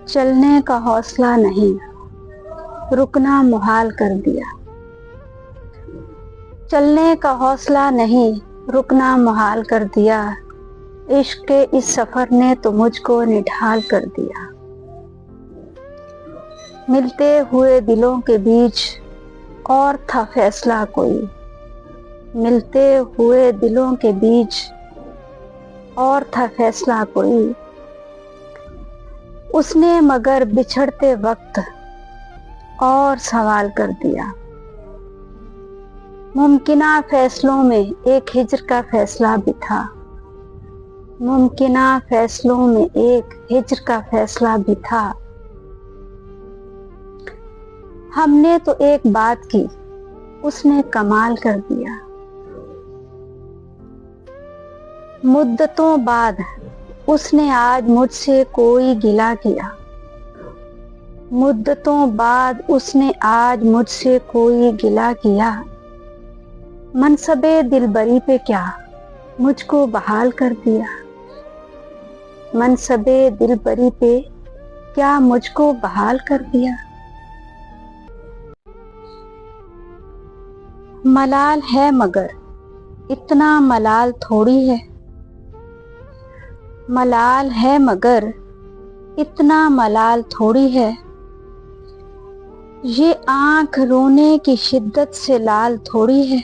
چلنے کا حوصلہ نہیں، رکنا محال کر دیا۔ چلنے کا حوصلہ نہیں، رکنا محال کر دیا، عشق کے اس سفر نے تو مجھ کو نڈھال کر دیا۔ ملتے ہوئے دلوں کے بیچ اور تھا فیصلہ کوئی، ملتے ہوئے دلوں کے بیچ اور تھا فیصلہ کوئی، اس نے مگر بچھڑتے وقت اور سوال کر دیا۔ ممکنہ فیصلوں میں ایک ہجر کا فیصلہ بھی تھا، ممکنہ فیصلوں میں ایک ہجر کا فیصلہ بھی تھا، ہم نے تو ایک بات کی، اس نے کمال کر دیا۔ مدتوں بعد اس نے آج مجھ سے کوئی گلہ کیا، مدتوں بعد اس نے آج مجھ سے کوئی گلہ کیا، منصب دلبری پہ کیا مجھ کو بحال کر دیا، منصب دلبری پہ کیا مجھ کو بحال کر دیا۔ ملال ہے مگر اتنا ملال تھوڑی ہے، ملال ہے مگر اتنا ملال تھوڑی ہے، یہ آنکھ رونے کی شدت سے لال تھوڑی ہے،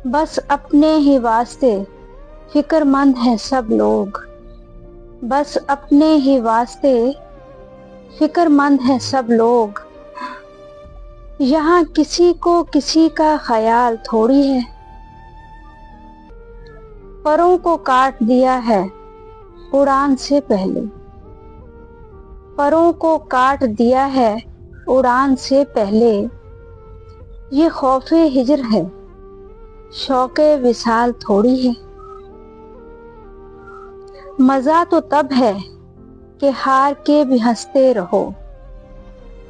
بس اپنے ہی واسطے فکر مند ہیں سب لوگ، بس اپنے ہی واسطے فکر مند ہیں سب لوگ، یہاں کسی کو کسی کا خیال تھوڑی ہے، پروں کو کاٹ دیا ہے اڑان سے پہلے، پروں کو کاٹ دیا ہے اڑان سے پہلے، یہ خوف ہجر ہے شوق وصال تھوڑی ہے، مزہ تو تب ہے کہ ہار کے بھی ہنستے رہو،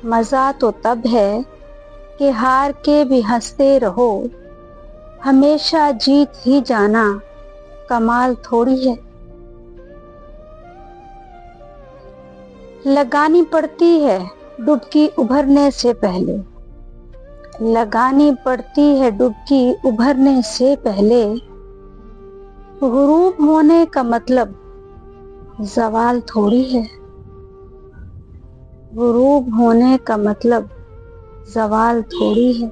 مزہ تو تب ہے کہ ہار کے بھی ہنستے رہو، ہمیشہ جیت ہی جانا کمال تھوڑی ہے، لگانی پڑتی ہے ڈبکی ابھرنے سے پہلے، لگانی پڑتی ہے ڈبکی ابھرنے سے پہلے، غروب ہونے کا مطلب زوال تھوڑی ہے، غروب ہونے کا مطلب زوال تھوڑی ہے۔